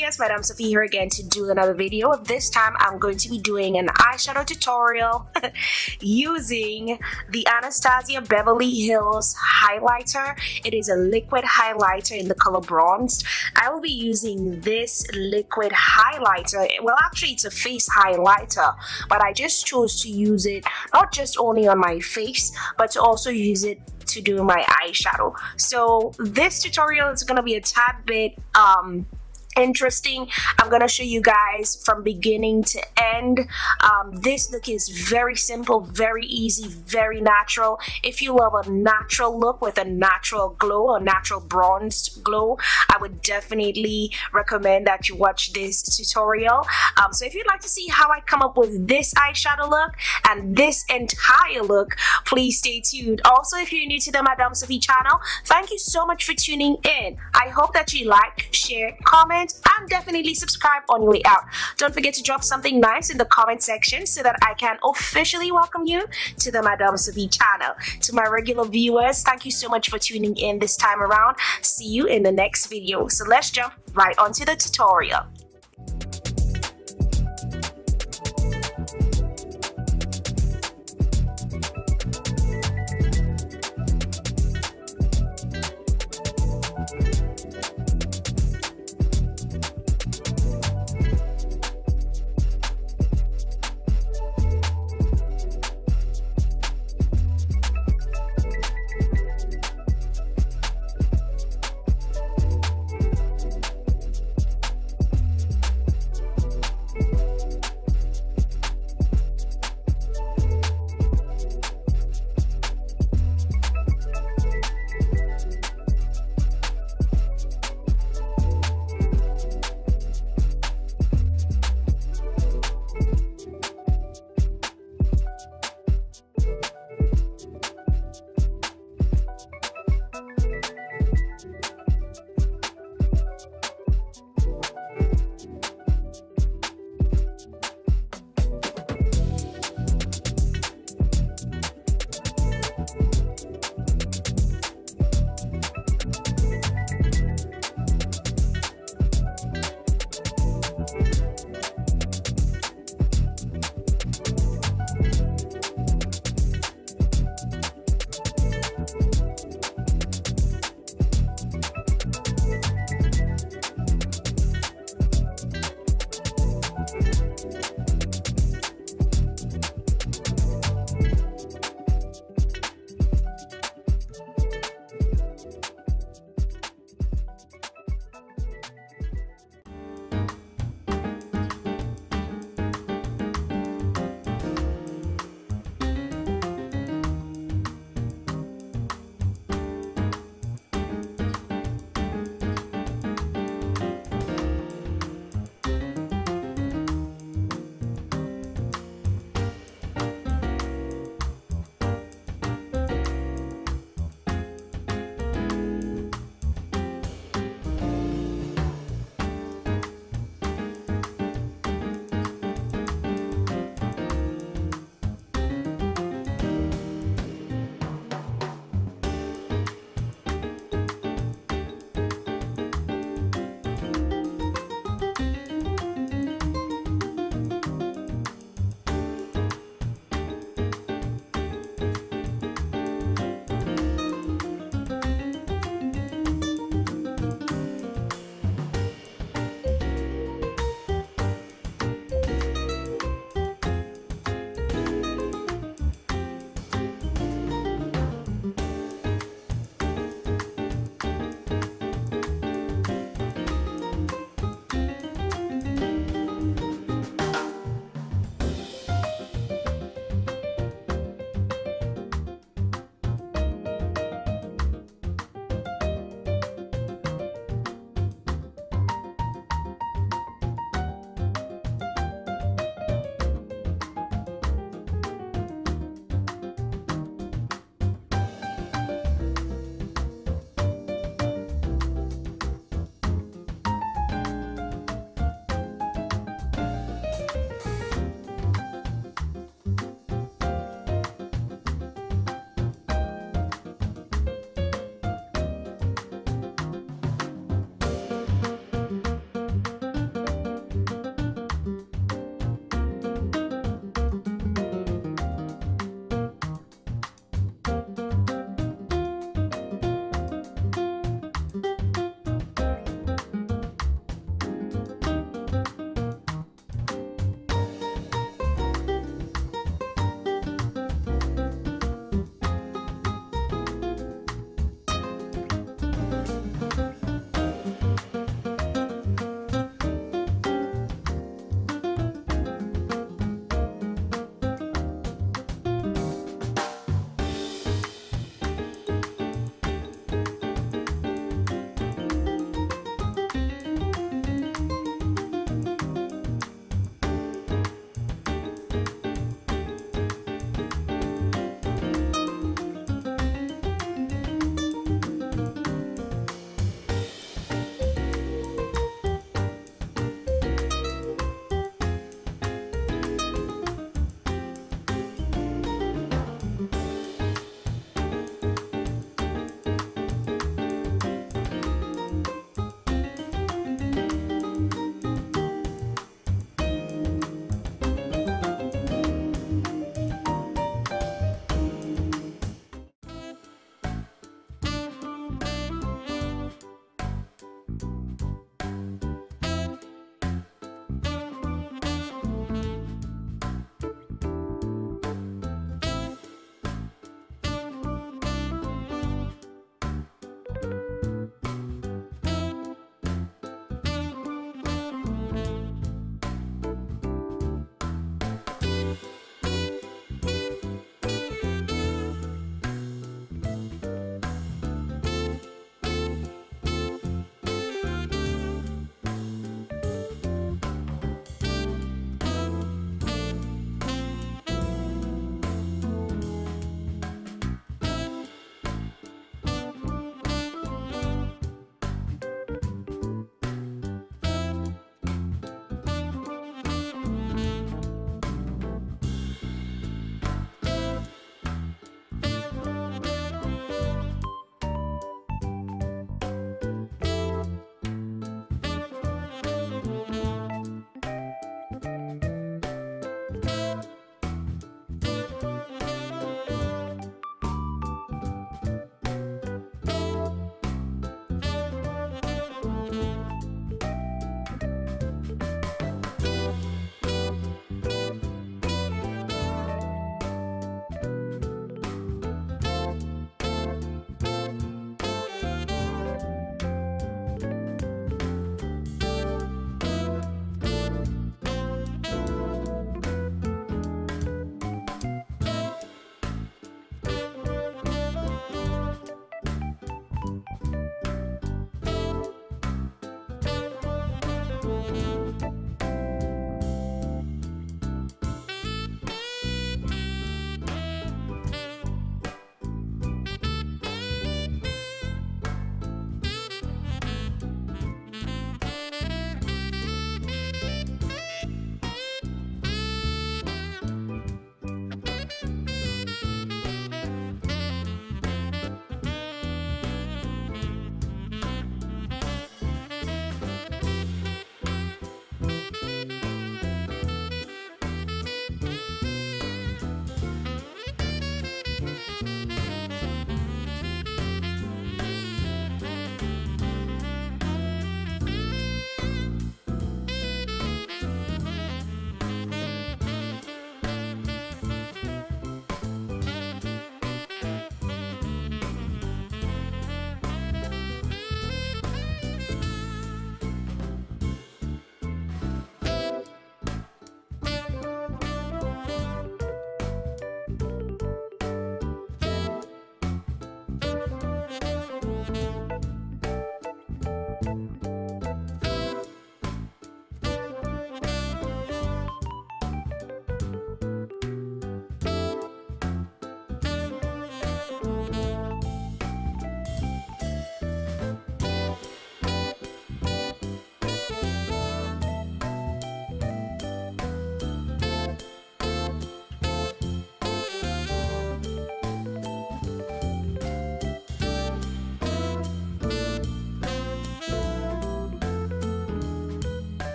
Yes, Madam Sophie here again to do another video. This time I'm going to be doing an eyeshadow tutorial using the Anastasia Beverly Hills highlighter. It is a liquid highlighter in the color bronzed. I will be using this liquid highlighter. Well, actually it's a face highlighter, but I just chose to use it not just only on my face, but to also use it to do my eyeshadow. So this tutorial is going to be a tad bit interesting. I'm gonna show you guys from beginning to end. This look is very simple, very easy, very natural. If you love a natural look with a natural glow, a natural bronzed glow, I would definitely recommend that you watch this tutorial. So if you'd like to see how I come up with this eyeshadow look and this entire look, please stay tuned. Also, if you're new to the Madame Sophie channel, thank you so much for tuning in. I hope that you like, share, comment, and definitely subscribe on your way out. Don't forget to drop something nice in the comment section so that I can officially welcome you to the Madame Sophie channel. To my regular viewers, thank you so much for tuning in this time around. See you in the next video. So let's jump right onto the tutorial.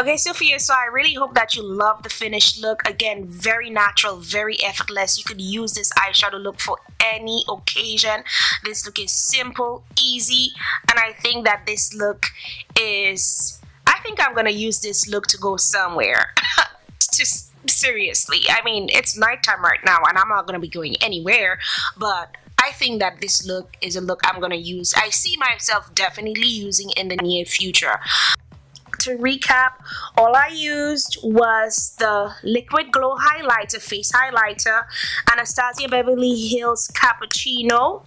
Okay, Sophia, so I really hope that you love the finished look. Again, very natural, very effortless. You could use this eyeshadow look for any occasion. This look is simple, easy, and I think that this look is, I think I'm gonna use this look to go somewhere. Just seriously, I mean, it's nighttime right now and I'm not gonna be going anywhere, but I think that this look is a look I'm gonna use. I see myself definitely using in the near future. To recap, all I used was the Liquid Glow Highlighter, face highlighter, Anastasia Beverly Hills Cappuccino,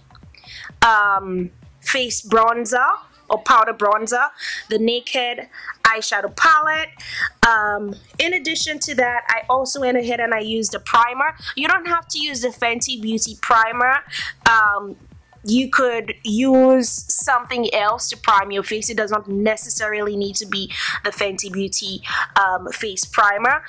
face bronzer or powder bronzer, the Naked eyeshadow palette. In addition to that, I also went ahead and I used a primer. You don't have to use the Fenty Beauty primer. You could use something else to prime your face. It does not necessarily need to be the Fenty Beauty face primer,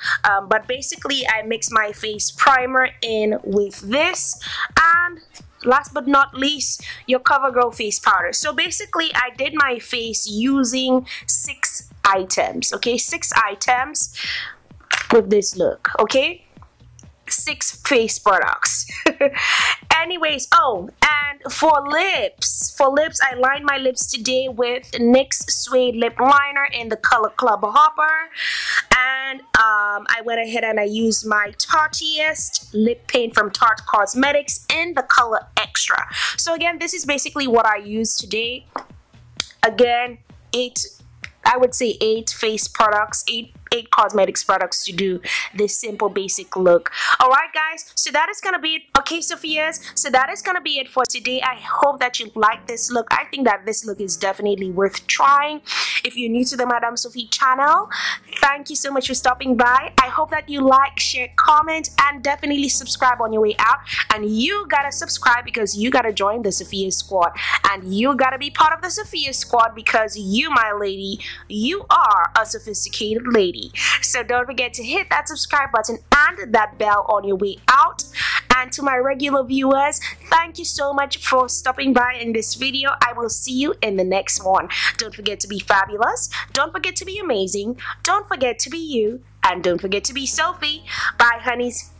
but basically I mix my face primer in with this, and last but not least, your CoverGirl face powder. So basically I did my face using 6 items, okay, 6 items with this look, okay, 6 face products. Anyways, oh, and for lips, I lined my lips today with NYX Suede lip liner in the color Club Hopper, and I went ahead and I used my Tartiest lip paint from Tarte Cosmetics in the color Extra. So again, this is basically what I used today. Again, I would say 8 face products, 8 cosmetics products to do this simple basic look. Alright guys, so that is gonna be it. Okay, Sophias, so that is gonna be it for today. I hope that you like this look. I think that this look is definitely worth trying. If you're new to the Madame Sophie channel, thank you so much for stopping by. I hope that you like, share, comment, and definitely subscribe on your way out. And you gotta subscribe because you gotta join the Sophia squad, and you gotta be part of the Sophia squad because you, my lady, you are a sophisticated lady. So don't forget to hit that subscribe button and that bell on your way out. And to my regular viewers, thank you so much for stopping by in this video. I will see you in the next one. Don't forget to be fabulous. Don't forget to be amazing. Don't forget to be you. And don't forget to be Sophie. Bye, honeys.